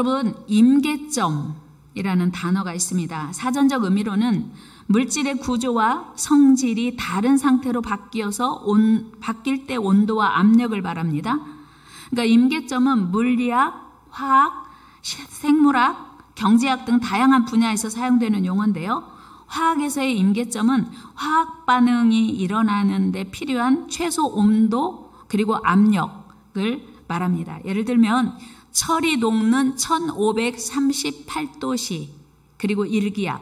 여러분, 임계점이라는 단어가 있습니다. 사전적 의미로는 물질의 구조와 성질이 다른 상태로 바뀌어서 바뀔 때 온도와 압력을 말합니다. 그러니까 임계점은 물리학, 화학, 생물학, 경제학 등 다양한 분야에서 사용되는 용어인데요. 화학에서의 임계점은 화학 반응이 일어나는 데 필요한 최소 온도 그리고 압력을 말합니다. 예를 들면 철이 녹는 1538도씨 그리고 일기압.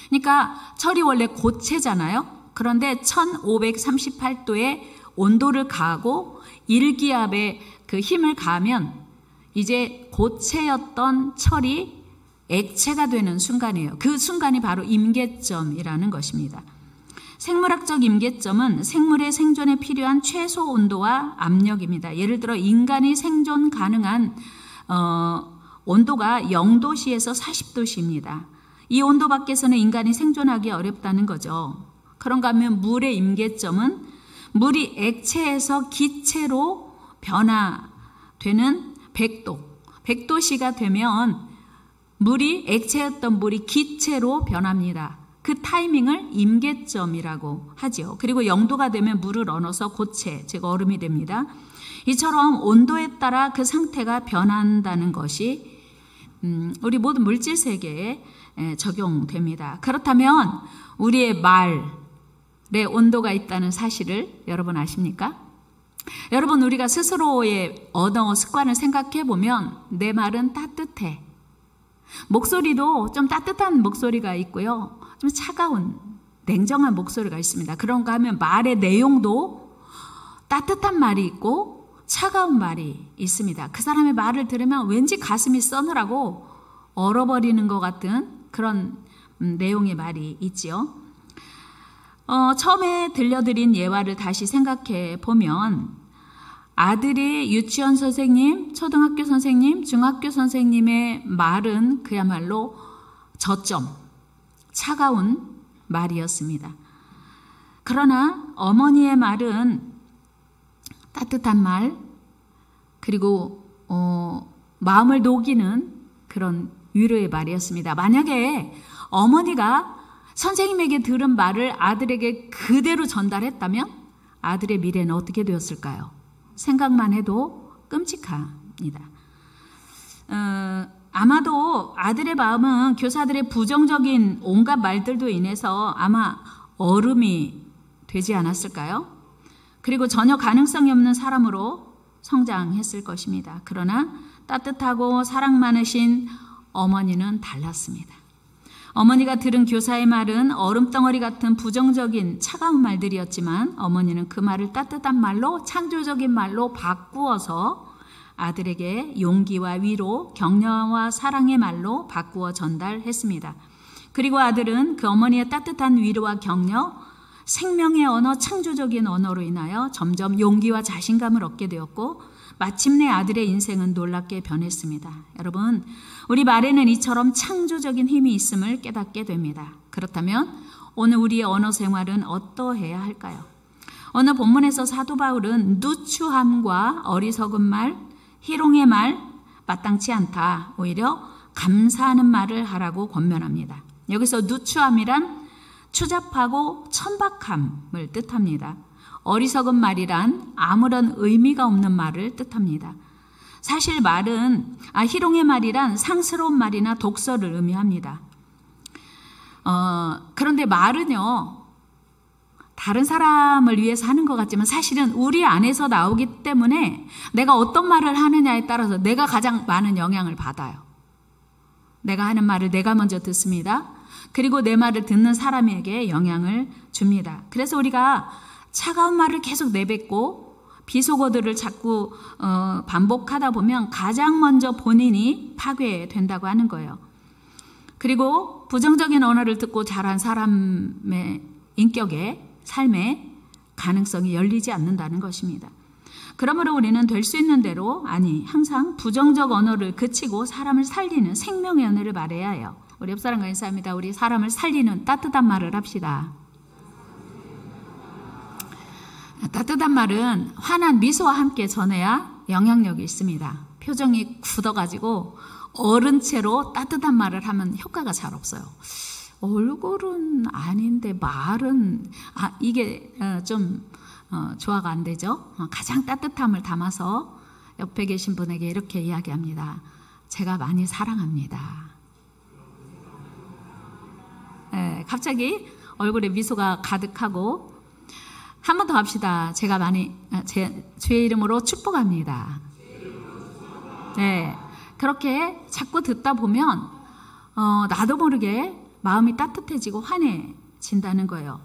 그러니까 철이 원래 고체잖아요. 그런데 1538도의 온도를 가하고 일기압에 그 힘을 가하면 이제 고체였던 철이 액체가 되는 순간이에요. 그 순간이 바로 임계점이라는 것입니다. 생물학적 임계점은 생물의 생존에 필요한 최소 온도와 압력입니다. 예를 들어 인간이 생존 가능한 온도가 0도씨에서 40도씨입니다. 이 온도 밖에서는 인간이 생존하기 어렵다는 거죠. 그런가 하면 물의 임계점은 물이 액체에서 기체로 변화되는 100도, 100도씨가 되면 물이 액체였던 물이 기체로 변합니다. 그 타이밍을 임계점이라고 하죠. 그리고 0도가 되면 물을 얻어서 고체, 즉 얼음이 됩니다. 이처럼 온도에 따라 그 상태가 변한다는 것이 우리 모든 물질 세계에 적용됩니다. 그렇다면 우리의 말에 온도가 있다는 사실을 여러분 아십니까? 여러분, 우리가 스스로의 언어 습관을 생각해 보면 내 말은 따뜻해. 목소리도 좀 따뜻한 목소리가 있고요. 좀 차가운, 냉정한 목소리가 있습니다. 그런가 하면 말의 내용도 따뜻한 말이 있고 차가운 말이 있습니다. 그 사람의 말을 들으면 왠지 가슴이 서늘하고 얼어버리는 것 같은 그런 내용의 말이 있지요. 처음에 들려드린 예화를 다시 생각해 보면 아들이 유치원 선생님, 초등학교 선생님, 중학교 선생님의 말은 그야말로 저점, 차가운 말이었습니다. 그러나 어머니의 말은 따뜻한 말, 그리고 마음을 녹이는 그런 위로의 말이었습니다. 만약에 어머니가 선생님에게 들은 말을 아들에게 그대로 전달했다면 아들의 미래는 어떻게 되었을까요? 생각만 해도 끔찍합니다. 아마도 아들의 마음은 교사들의 부정적인 온갖 말들도 인해서 아마 얼음이 되지 않았을까요? 그리고 전혀 가능성이 없는 사람으로 성장했을 것입니다. 그러나 따뜻하고 사랑 많으신 어머니는 달랐습니다. 어머니가 들은 교사의 말은 얼음덩어리 같은 부정적인 차가운 말들이었지만 어머니는 그 말을 따뜻한 말로, 창조적인 말로 바꾸어서 아들에게 용기와 위로, 격려와 사랑의 말로 바꾸어 전달했습니다. 그리고 아들은 그 어머니의 따뜻한 위로와 격려, 생명의 언어, 창조적인 언어로 인하여 점점 용기와 자신감을 얻게 되었고 마침내 아들의 인생은 놀랍게 변했습니다. 여러분, 우리 말에는 이처럼 창조적인 힘이 있음을 깨닫게 됩니다. 그렇다면 오늘 우리의 언어 생활은 어떠해야 할까요? 오늘 본문에서 사도 바울은 누추함과 어리석은 말, 희롱의 말, 마땅치 않다. 오히려 감사하는 말을 하라고 권면합니다. 여기서 누추함이란 추잡하고 천박함을 뜻합니다. 어리석은 말이란 아무런 의미가 없는 말을 뜻합니다. 사실 말은 희롱의 말이란 상스러운 말이나 독설을 의미합니다. 그런데 말은요, 다른 사람을 위해서 하는 것 같지만 사실은 우리 안에서 나오기 때문에 내가 어떤 말을 하느냐에 따라서 내가 가장 많은 영향을 받아요. 내가 하는 말을 내가 먼저 듣습니다. 그리고 내 말을 듣는 사람에게 영향을 줍니다. 그래서 우리가 차가운 말을 계속 내뱉고 비속어들을 자꾸 반복하다 보면 가장 먼저 본인이 파괴된다고 하는 거예요. 그리고 부정적인 언어를 듣고 자란 사람의 인격에, 삶에 가능성이 열리지 않는다는 것입니다. 그러므로 우리는 될 수 있는 대로, 항상 부정적 언어를 그치고 사람을 살리는 생명의 언어를 말해야 해요. 우리 옆 사람과 인사합니다. 우리 사람을 살리는 따뜻한 말을 합시다. 따뜻한 말은 환한 미소와 함께 전해야 영향력이 있습니다. 표정이 굳어가지고 어른 채로 따뜻한 말을 하면 효과가 잘 없어요. 얼굴은 아닌데 말은 이게 좀 조화가 안 되죠. 가장 따뜻함을 담아서 옆에 계신 분에게 이렇게 이야기합니다. 제가 많이 사랑합니다. 갑자기 얼굴에 미소가 가득하고 한 번 더 합시다. 제가 많이 주의 이름으로 축복합니다. 네, 그렇게 자꾸 듣다 보면 나도 모르게 마음이 따뜻해지고 환해진다는 거예요.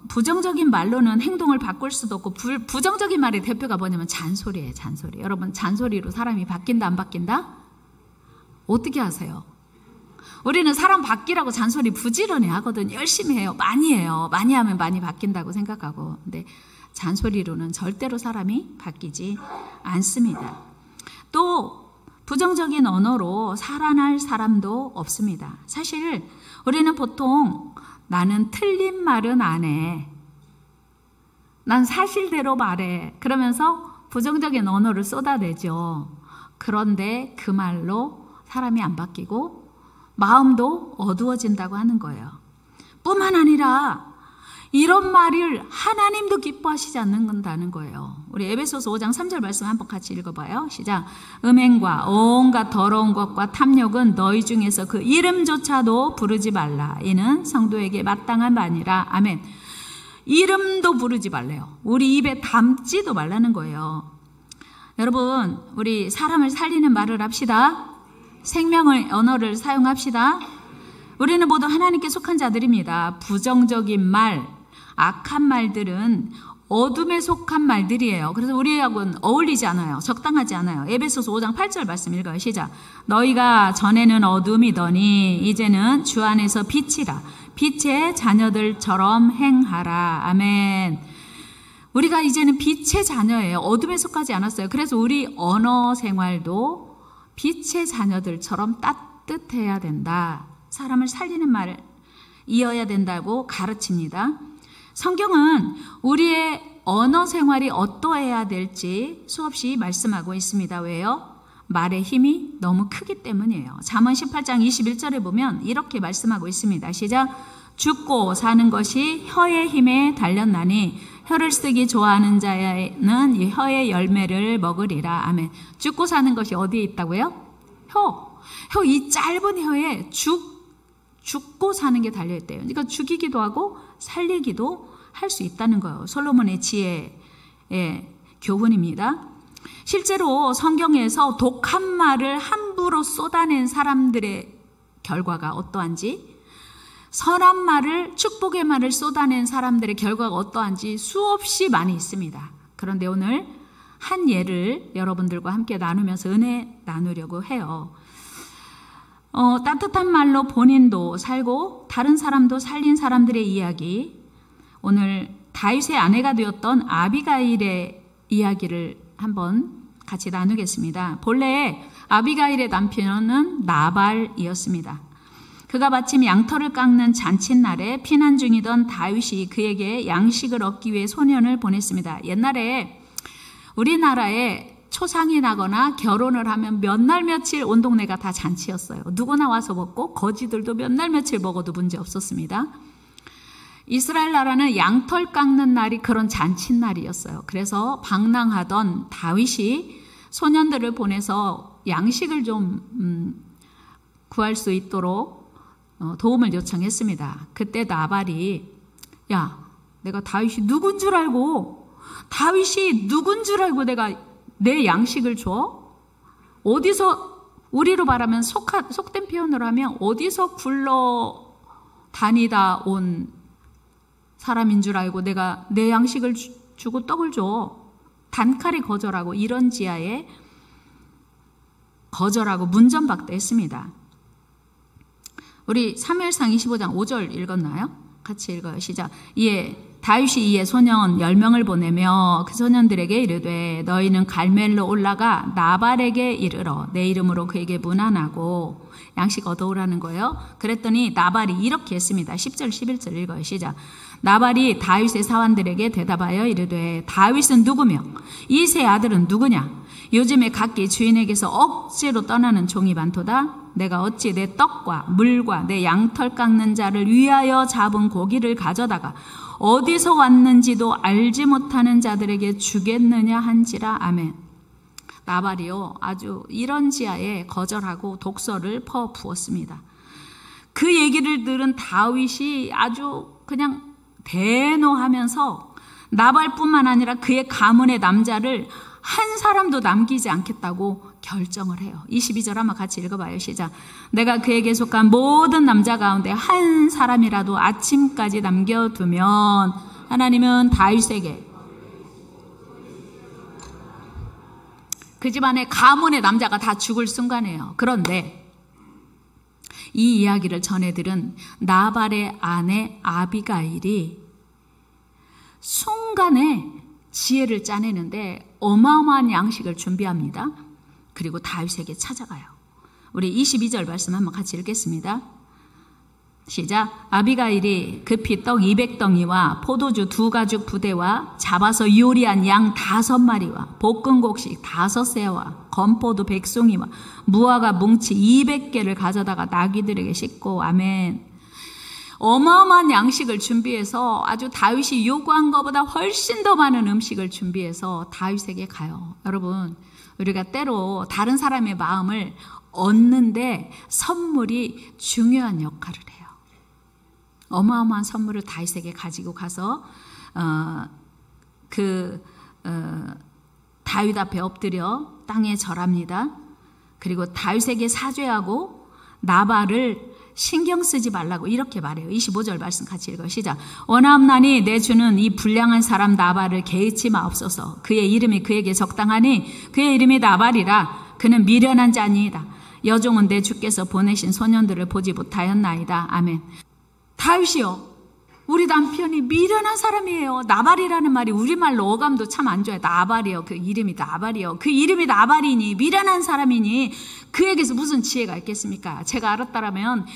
부정적인 말로는 행동을 바꿀 수도 없고 부정적인 말의 대표가 뭐냐면 잔소리예요. 잔소리. 여러분, 잔소리로 사람이 바뀐다 안 바뀐다? 어떻게 하세요? 우리는 사람 바뀌라고 잔소리 부지런히 하거든요. 열심히 해요. 많이 해요. 많이 하면 많이 바뀐다고 생각하고. 근데 잔소리로는 절대로 사람이 바뀌지 않습니다. 또 부정적인 언어로 살아날 사람도 없습니다. 사실 우리는 보통 나는 틀린 말은 안 해. 난 사실대로 말해. 그러면서 부정적인 언어를 쏟아내죠. 그런데 그 말로 사람이 안 바뀌고 마음도 어두워진다고 하는 거예요. 뿐만 아니라 이런 말을 하나님도 기뻐하시지 않는다는 거예요. 우리 에베소서 5장 3절 말씀 한번 같이 읽어봐요. 시작. 음행과 온갖 더러운 것과 탐욕은 너희 중에서 그 이름조차도 부르지 말라. 이는 성도에게 마땅한 바 아니라. 아멘. 이름도 부르지 말래요. 우리 입에 담지도 말라는 거예요. 여러분, 우리 사람을 살리는 말을 합시다. 생명의 언어를 사용합시다. 우리는 모두 하나님께 속한 자들입니다. 부정적인 말, 악한 말들은 어둠에 속한 말들이에요. 그래서 우리하고는 어울리지 않아요. 적당하지 않아요. 에베소서 5장 8절 말씀 읽어요. 시작. 너희가 전에는 어둠이더니 이제는 주 안에서 빛이라. 빛의 자녀들처럼 행하라. 아멘. 우리가 이제는 빛의 자녀예요. 어둠에 속하지 않았어요. 그래서 우리 언어 생활도 빛의 자녀들처럼 따뜻해야 된다. 사람을 살리는 말을 이어야 된다고 가르칩니다. 성경은 우리의 언어 생활이 어떠해야 될지 수없이 말씀하고 있습니다. 왜요? 말의 힘이 너무 크기 때문이에요. 잠언 18장 21절에 보면 이렇게 말씀하고 있습니다. 시작. 죽고 사는 것이 혀의 힘에 달렸나니 혀를 쓰기 좋아하는 자는 이 혀의 열매를 먹으리라. 아멘. 죽고 사는 것이 어디에 있다고요? 혀 이 짧은 혀에 죽고 사는 게 달려있대요. 그러니까 죽이기도 하고 살리기도 할 수 있다는 거예요. 솔로몬의 지혜의 교훈입니다. 실제로 성경에서 독한 말을 함부로 쏟아낸 사람들의 결과가 어떠한지, 선한 말을, 축복의 말을 쏟아낸 사람들의 결과가 어떠한지 수없이 많이 있습니다. 그런데 오늘 한 예를 여러분들과 함께 나누면서 은혜 나누려고 해요. 따뜻한 말로 본인도 살고 다른 사람도 살린 사람들의 이야기, 오늘 다윗의 아내가 되었던 아비가일의 이야기를 한번 같이 나누겠습니다. 본래 아비가일의 남편은 나발이었습니다. 그가 마침 양털을 깎는 잔칫날에 피난 중이던 다윗이 그에게 양식을 얻기 위해 소년을 보냈습니다. 옛날에 우리나라에 초상이 나거나 결혼을 하면 몇 날 며칠 온 동네가 다 잔치였어요. 누구나 와서 먹고 거지들도 몇 날 며칠 먹어도 문제 없었습니다. 이스라엘 나라는 양털 깎는 날이 그런 잔칫날이었어요. 그래서 방랑하던 다윗이 소년들을 보내서 양식을 좀 구할 수 있도록 도움을 요청했습니다. 그때 나발이, 야, 내가 다윗이 누군 줄 알고 내가 내 양식을 줘? 어디서, 우리로 말하면 속된 표현으로 하면 어디서 굴러 다니다 온 사람인 줄 알고 내가 내 양식을 주고 떡을 줘? 단칼에 거절하고 이런 지하에 거절하고 문전박대했습니다. 우리 사무엘상 25장 5절 읽었나요? 같이 읽어요. 시작. 이에 다윗이 이에 소년 10명을 보내며 그 소년들에게 이르되 너희는 갈멜로 올라가 나발에게 이르러 내 이름으로 그에게 문안하고 양식 얻어오라는 거예요. 그랬더니 나발이 이렇게 했습니다. 10절 11절 읽어요. 시작. 나발이 다윗의 사환들에게 대답하여 이르되 다윗은 누구며 이 세 아들은 누구냐? 요즘에 각기 주인에게서 억지로 떠나는 종이 많도다. 내가 어찌 내 떡과 물과 내 양털 깎는 자를 위하여 잡은 고기를 가져다가 어디서 왔는지도 알지 못하는 자들에게 주겠느냐 한지라. 아멘. 나발이요 아주 이런 지하에 거절하고 독서를 퍼 부었습니다. 그 얘기를 들은 다윗이 아주 그냥 대노하면서 나발뿐만 아니라 그의 가문의 남자를 한 사람도 남기지 않겠다고 결정을 해요. 22절 한번 같이 읽어봐요. 시작. 내가 그에게 속한 모든 남자 가운데 한 사람이라도 아침까지 남겨두면 하나님은 다윗에게 그 집안의 가문의 남자가 다 죽을 순간이에요. 그런데 이 이야기를 전해 들은 나발의 아내 아비가일이 순간에 지혜를 짜내는데 어마어마한 양식을 준비합니다. 그리고 다윗에게 찾아가요. 우리 22절 말씀 한번 같이 읽겠습니다. 시작. 아비가일이 급히 떡 200덩이와 포도주 2가죽 부대와 잡아서 요리한 양 5마리와 볶은 곡식 5새와 건포도 100송이와 무화과 뭉치 200개를 가져다가 나귀들에게 싣고 아멘. 어마어마한 양식을 준비해서 아주 다윗이 요구한 것보다 훨씬 더 많은 음식을 준비해서 다윗에게 가요. 여러분, 우리가 때로 다른 사람의 마음을 얻는데 선물이 중요한 역할을 해요. 어마어마한 선물을 다윗에게 가지고 가서 다윗 앞에 엎드려 땅에 절합니다. 그리고 다윗에게 사죄하고 나발을 신경 쓰지 말라고 이렇게 말해요. 25절 말씀 같이 읽어요. 시작. 원하옵나니 내 주는 이 불량한 사람 나발을 개의치 마옵소서. 그의 이름이 그에게 적당하니 그의 이름이 나발이라. 그는 미련한 자니이다. 여종은 내 주께서 보내신 소년들을 보지 못하였나이다. 아멘. 다윗이요, 우리 남편이 미련한 사람이에요. 나발이라는 말이 우리말로 어감도 참 안 좋아요. 나발이요. 그 이름이 나발이요. 그 이름이 나발이니 미련한 사람이니 그에게서 무슨 지혜가 있겠습니까? 제가 알았다라면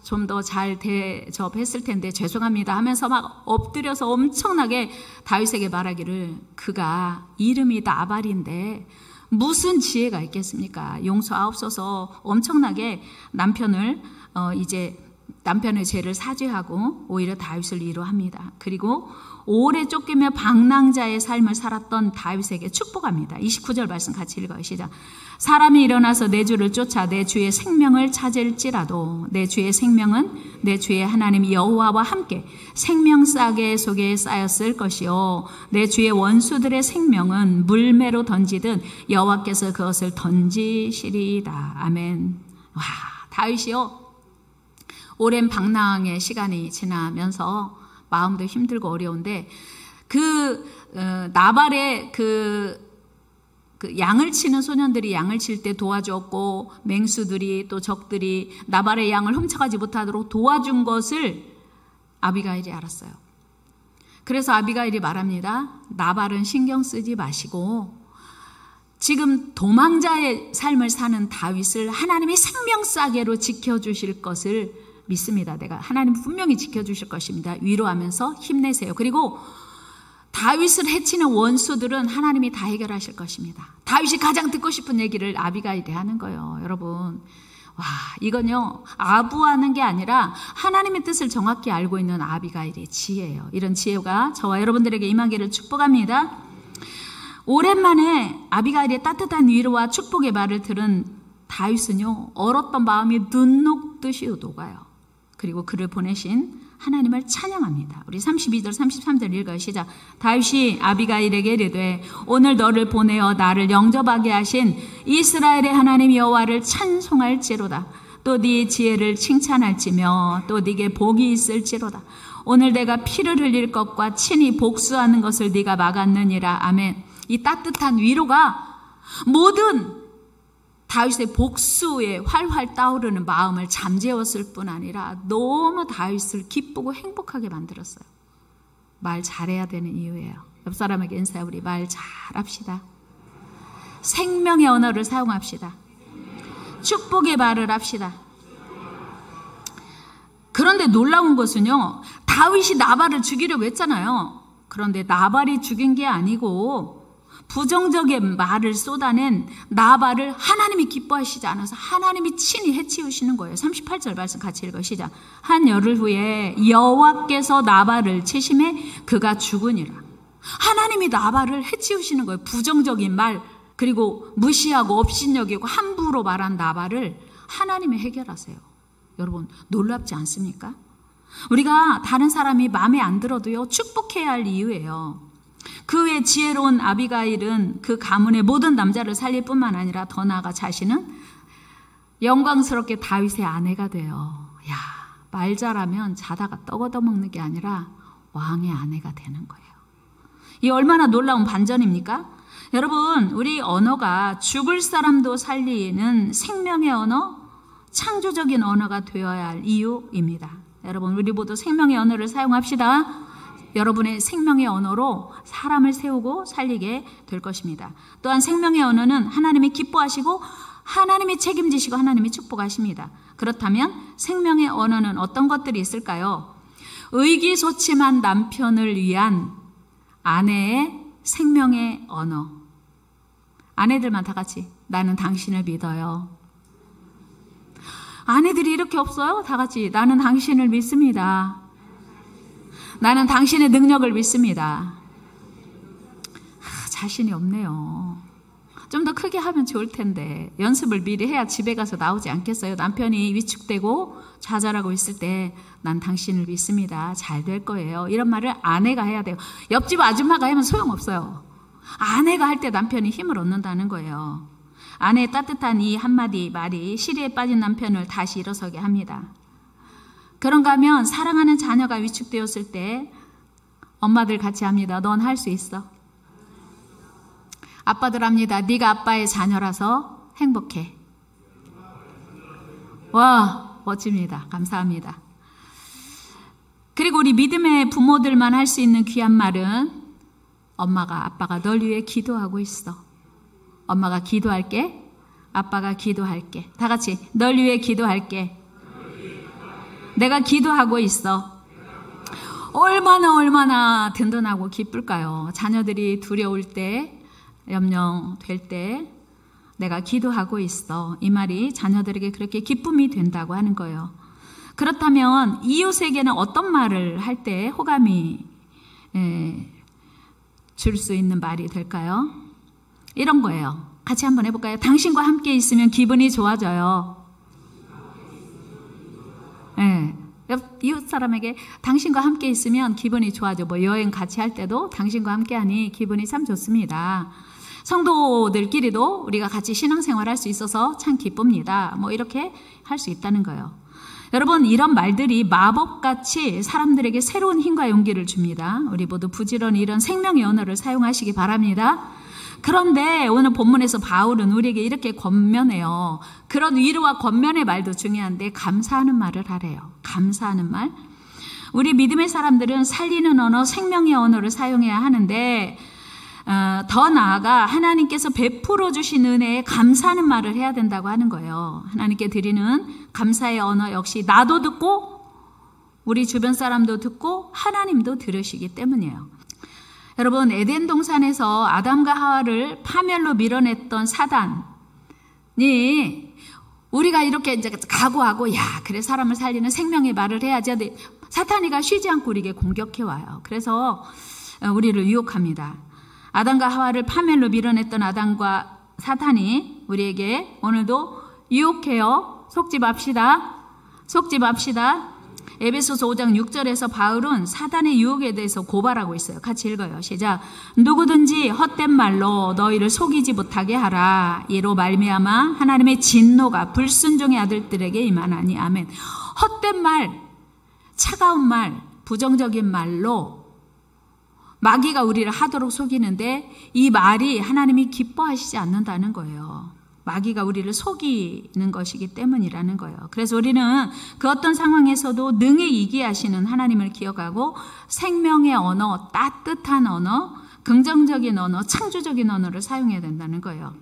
좀 더 잘 대접했을 텐데 죄송합니다 하면서 막 엎드려서 엄청나게 다윗에게 말하기를 그가 이름이 나발인데 무슨 지혜가 있겠습니까? 용서하옵소서. 엄청나게 남편을 남편의 죄를 사죄하고 오히려 다윗을 위로합니다. 그리고 오래 쫓기며 방랑자의 삶을 살았던 다윗에게 축복합니다. 29절 말씀 같이 읽어요. 시작. 사람이 일어나서 내 주를 쫓아 내 주의 생명을 찾을지라도 내 주의 생명은 내 주의 하나님 여호와와 함께 생명싸개 속에 쌓였을 것이요 내 주의 원수들의 생명은 물매로 던지듯 여호와께서 그것을 던지시리이다. 아멘. 와, 다윗이요, 오랜 방랑의 시간이 지나면서 마음도 힘들고 어려운데 나발의 양을 치는 소년들이 양을 칠 때 도와줬고 맹수들이 또 적들이 나발의 양을 훔쳐가지 못하도록 도와준 것을 아비가일이 알았어요. 그래서 아비가일이 말합니다. 나발은 신경 쓰지 마시고 지금 도망자의 삶을 사는 다윗을 하나님이 생명싸개로 지켜주실 것을 믿습니다. 내가 하나님 분명히 지켜주실 것입니다. 위로하면서 힘내세요. 그리고 다윗을 해치는 원수들은 하나님이 다 해결하실 것입니다. 다윗이 가장 듣고 싶은 얘기를 아비가일이 하는 거예요. 여러분, 와, 이건요 아부하는 게 아니라 하나님의 뜻을 정확히 알고 있는 아비가일의 지혜예요. 이런 지혜가 저와 여러분들에게 임하기를 축복합니다. 오랜만에 아비가일의 따뜻한 위로와 축복의 말을 들은 다윗은요 얼었던 마음이 눈 녹듯이 녹아요. 그리고 그를 보내신 하나님을 찬양합니다. 우리 32절 33절 읽어요. 시작. 다윗이 아비가일에게 이르되 오늘 너를 보내어 나를 영접하게 하신 이스라엘의 하나님 여호와를 찬송할지로다. 또 네 지혜를 칭찬할지며 또 네게 복이 있을지로다. 오늘 내가 피를 흘릴 것과 친히 복수하는 것을 네가 막았느니라. 아멘. 이 따뜻한 위로가 모든 다윗의 복수에 활활 타오르는 마음을 잠재웠을 뿐 아니라 너무 다윗을 기쁘고 행복하게 만들었어요. 말 잘해야 되는 이유예요. 옆 사람에게 인사해. 우리 말 잘합시다. 생명의 언어를 사용합시다. 축복의 말을 합시다. 그런데 놀라운 것은요, 다윗이 나발을 죽이려고 했잖아요. 그런데 나발이 죽인 게 아니고 부정적인 말을 쏟아낸 나발을 하나님이 기뻐하시지 않아서 하나님이 친히 해치우시는 거예요. 38절 말씀 같이 읽어 시작. 한 열흘 후에 여호와께서 나발을 치심에 그가 죽으니라. 하나님이 나발을 해치우시는 거예요. 부정적인 말, 그리고 무시하고 업신여기고 함부로 말한 나발을 하나님이 해결하세요. 여러분 놀랍지 않습니까? 우리가 다른 사람이 마음에 안 들어도요, 축복해야 할 이유예요. 그 외에 지혜로운 아비가일은 그 가문의 모든 남자를 살릴 뿐만 아니라 더 나아가 자신은 영광스럽게 다윗의 아내가 돼요. 야, 말 잘하면 자다가 떡 얻어먹는 게 아니라 왕의 아내가 되는 거예요. 이 얼마나 놀라운 반전입니까? 여러분, 우리 언어가 죽을 사람도 살리는 생명의 언어, 창조적인 언어가 되어야 할 이유입니다. 여러분, 우리 모두 생명의 언어를 사용합시다. 여러분의 생명의 언어로 사람을 세우고 살리게 될 것입니다. 또한 생명의 언어는 하나님이 기뻐하시고 하나님이 책임지시고 하나님이 축복하십니다. 그렇다면 생명의 언어는 어떤 것들이 있을까요? 의기소침한 남편을 위한 아내의 생명의 언어. 아내들만 다 같이 나는 당신을 믿어요. 아내들이 이렇게 없어요? 다 같이 나는 당신을 믿습니다. 나는 당신의 능력을 믿습니다. 자신이 없네요. 좀 더 크게 하면 좋을 텐데 연습을 미리 해야 집에 가서 나오지 않겠어요? 남편이 위축되고 좌절하고 있을 때 난 당신을 믿습니다. 잘 될 거예요. 이런 말을 아내가 해야 돼요. 옆집 아줌마가 하면 소용없어요. 아내가 할 때 남편이 힘을 얻는다는 거예요. 아내의 따뜻한 이 한마디 말이 시리에 빠진 남편을 다시 일어서게 합니다. 그런가 하면 사랑하는 자녀가 위축되었을 때 엄마들 같이 합니다. 넌 할 수 있어. 아빠들 합니다. 네가 아빠의 자녀라서 행복해. 와, 멋집니다. 감사합니다. 그리고 우리 믿음의 부모들만 할 수 있는 귀한 말은 엄마가 아빠가 널 위해 기도하고 있어. 엄마가 기도할게. 아빠가 기도할게. 다 같이 널 위해 기도할게. 내가 기도하고 있어. 얼마나 든든하고 기쁠까요? 자녀들이 두려울 때, 염려될 때 내가 기도하고 있어. 이 말이 자녀들에게 그렇게 기쁨이 된다고 하는 거예요. 그렇다면 이웃에게는 어떤 말을 할 때 호감이 줄 수 있는 말이 될까요? 이런 거예요. 같이 한번 해볼까요? 당신과 함께 있으면 기분이 좋아져요. 네. 이웃 사람에게 당신과 함께 있으면 기분이 좋아져. 뭐 여행 같이 할 때도 당신과 함께 하니 기분이 참 좋습니다. 성도들끼리도 우리가 같이 신앙생활 할 수 있어서 참 기쁩니다. 뭐 이렇게 할 수 있다는 거예요. 여러분, 이런 말들이 마법같이 사람들에게 새로운 힘과 용기를 줍니다. 우리 모두 부지런히 이런 생명의 언어를 사용하시기 바랍니다. 그런데 오늘 본문에서 바울은 우리에게 이렇게 권면해요. 그런 위로와 권면의 말도 중요한데 감사하는 말을 하래요. 감사하는 말. 우리 믿음의 사람들은 살리는 언어, 생명의 언어를 사용해야 하는데 더 나아가 하나님께서 베풀어 주신 은혜에 감사하는 말을 해야 된다고 하는 거예요. 하나님께 드리는 감사의 언어 역시 나도 듣고 우리 주변 사람도 듣고 하나님도 들으시기 때문이에요. 여러분, 에덴 동산에서 아담과 하와를 파멸로 밀어냈던 사단이 우리가 이렇게 이제 각오하고 야, 그래 사람을 살리는 생명의 말을 해야지. 사탄이가 쉬지 않고 우리에게 공격해 와요. 그래서 우리를 유혹합니다. 아담과 하와를 파멸로 밀어냈던 아담과 사탄이 우리에게 오늘도 유혹해요. 속지 맙시다. 속지 맙시다. 에베소서 5장 6절에서 바울은 사단의 유혹에 대해서 고발하고 있어요. 같이 읽어요. 시작. 누구든지 헛된 말로 너희를 속이지 못하게 하라. 이로 말미암아 하나님의 진노가 불순종의 아들들에게 임하나니. 아멘. 헛된 말, 차가운 말, 부정적인 말로 마귀가 우리를 하도록 속이는데 이 말이 하나님이 기뻐하시지 않는다는 거예요. 마귀가 우리를 속이는 것이기 때문이라는 거예요. 그래서 우리는 그 어떤 상황에서도 능히 이기하시는 하나님을 기억하고 생명의 언어, 따뜻한 언어, 긍정적인 언어, 창조적인 언어를 사용해야 된다는 거예요.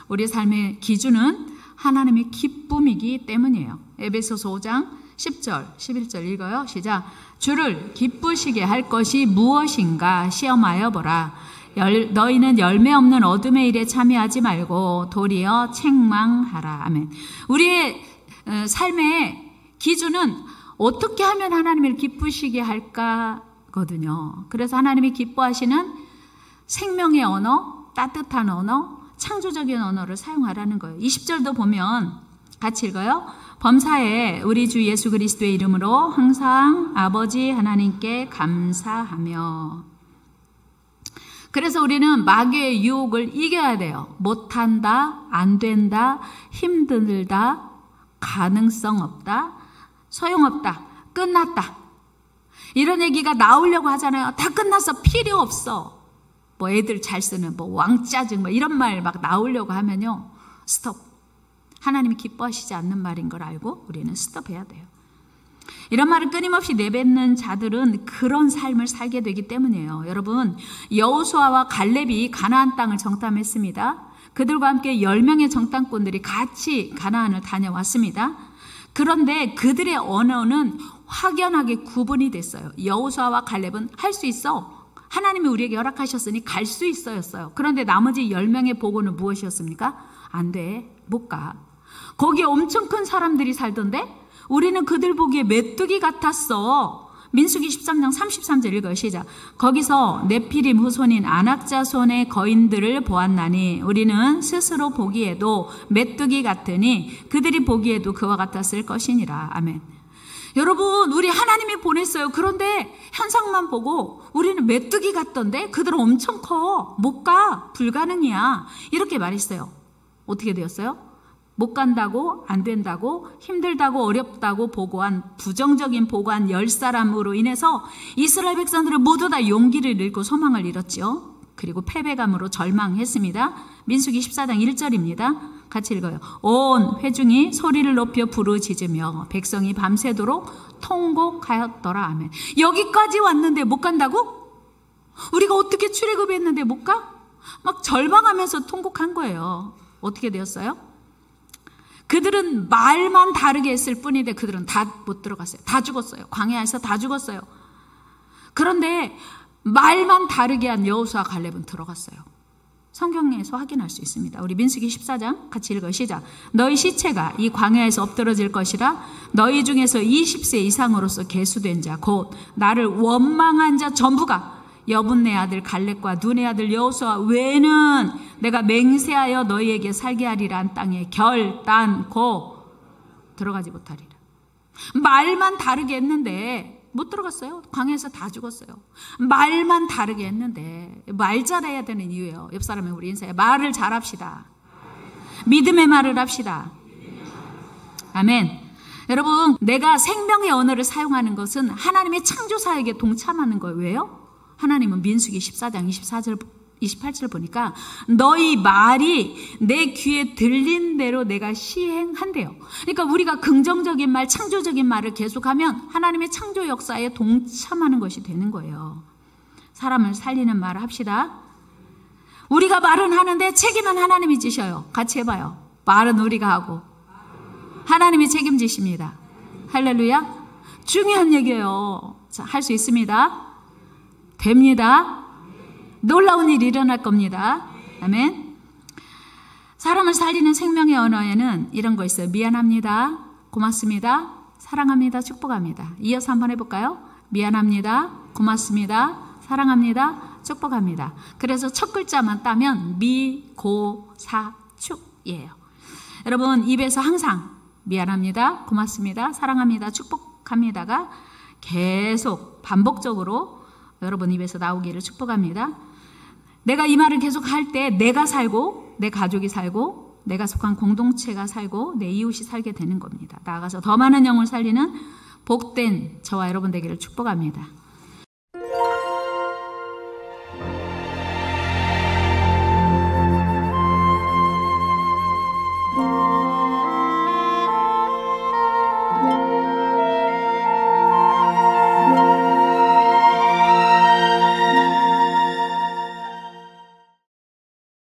우리 삶의 기준은 하나님의 기쁨이기 때문이에요. 에베소서 5장 10절, 11절 읽어요. 시작. 주를 기쁘시게 할 것이 무엇인가 시험하여 보라. 너희는 열매 없는 어둠의 일에 참여하지 말고 도리어 책망하라. 아멘. 우리의 삶의 기준은 어떻게 하면 하나님을 기쁘시게 할까거든요. 그래서 하나님이 기뻐하시는 생명의 언어, 따뜻한 언어, 창조적인 언어를 사용하라는 거예요. 20절도 보면 같이 읽어요. 범사에 우리 주 예수 그리스도의 이름으로 항상 아버지 하나님께 감사하며. 그래서 우리는 마귀의 유혹을 이겨야 돼요. 못한다, 안 된다, 힘들다, 가능성 없다, 소용없다, 끝났다. 이런 얘기가 나오려고 하잖아요. 다 끝났어, 필요 없어. 뭐 애들 잘 쓰는 뭐 왕짜증 뭐 이런 말 막 나오려고 하면요. 스톱. 하나님이 기뻐하시지 않는 말인 걸 알고 우리는 스톱해야 돼요. 이런 말을 끊임없이 내뱉는 자들은 그런 삶을 살게 되기 때문이에요. 여러분, 여호수아와 갈렙이 가나안 땅을 정탐했습니다. 그들과 함께 10명의 정탐꾼들이 같이 가나안을 다녀왔습니다. 그런데 그들의 언어는 확연하게 구분이 됐어요. 여호수아와 갈렙은 할 수 있어. 하나님이 우리에게 허락하셨으니 갈 수 있어였어요. 그런데 나머지 10명의 보고는 무엇이었습니까? 안 돼, 못 가. 거기에 엄청 큰 사람들이 살던데 우리는 그들 보기에 메뚜기 같았어. 민수기 13장 33절 읽어요. 시작. 거기서 네피림 후손인 아낙 자손의 거인들을 보았나니 우리는 스스로 보기에도 메뚜기 같으니 그들이 보기에도 그와 같았을 것이니라. 아멘. 여러분, 우리 하나님이 보냈어요. 그런데 현상만 보고 우리는 메뚜기 같던데 그들은 엄청 커. 못 가. 불가능이야. 이렇게 말했어요. 어떻게 되었어요? 못 간다고, 안 된다고, 힘들다고, 어렵다고 보고한 부정적인 보고한 10사람으로 인해서 이스라엘 백성들은 모두 다 용기를 잃고 소망을 잃었죠. 그리고 패배감으로 절망했습니다. 민수기 14장 1절입니다. 같이 읽어요. 온 회중이 소리를 높여 부르짖으며 백성이 밤새도록 통곡하였더라. 아멘. 여기까지 왔는데 못 간다고? 우리가 어떻게 출애굽했는데 못 가? 막 절망하면서 통곡한 거예요. 어떻게 되었어요? 그들은 말만 다르게 했을 뿐인데 그들은 다 못 들어갔어요. 다 죽었어요. 광야에서 다 죽었어요. 그런데 말만 다르게 한 여호수아 갈렙은 들어갔어요. 성경에서 확인할 수 있습니다. 우리 민수기 14장 같이 읽어요. 시작. 너희 시체가 이 광야에서 엎드러질 것이라. 너희 중에서 20세 이상으로서 계수된 자 곧 나를 원망한 자 전부가 여분네 아들 갈렙과 눈의 아들 여호수아 외에는 내가 맹세하여 너희에게 살게 하리란 땅에 결단코 들어가지 못하리라. 말만 다르게 했는데 못 들어갔어요. 광야에서 다 죽었어요. 말만 다르게 했는데 말 잘해야 되는 이유예요. 옆 사람이 우리 인사해. 말을 잘합시다. 믿음의 말을 합시다. 아멘. 여러분, 내가 생명의 언어를 사용하는 것은 하나님의 창조사에게 동참하는 거예요. 왜요? 하나님은 민수기 14장 24절 28절 보니까 너희 말이 내 귀에 들린 대로 내가 시행한대요. 그러니까 우리가 긍정적인 말, 창조적인 말을 계속하면 하나님의 창조 역사에 동참하는 것이 되는 거예요. 사람을 살리는 말을 합시다. 우리가 말은 하는데 책임은 하나님이 지셔요. 같이 해봐요. 말은 우리가 하고 하나님이 책임지십니다. 할렐루야. 중요한 얘기예요. 자, 할 수 있습니다. 됩니다. 놀라운 일이 일어날 겁니다. 아멘. 사람을 살리는 생명의 언어에는 이런 거 있어요. 미안합니다. 고맙습니다. 사랑합니다. 축복합니다. 이어서 한번 해볼까요? 미안합니다. 고맙습니다. 사랑합니다. 축복합니다. 그래서 첫 글자만 따면 미, 고, 사, 축이에요. 여러분, 입에서 항상 미안합니다. 고맙습니다. 사랑합니다. 축복합니다가 계속 반복적으로 여러분 입에서 나오기를 축복합니다. 내가 이 말을 계속 할 때 내가 살고 내 가족이 살고 내가 속한 공동체가 살고 내 이웃이 살게 되는 겁니다. 나아가서 더 많은 영을 살리는 복된 저와 여러분 되기를 축복합니다.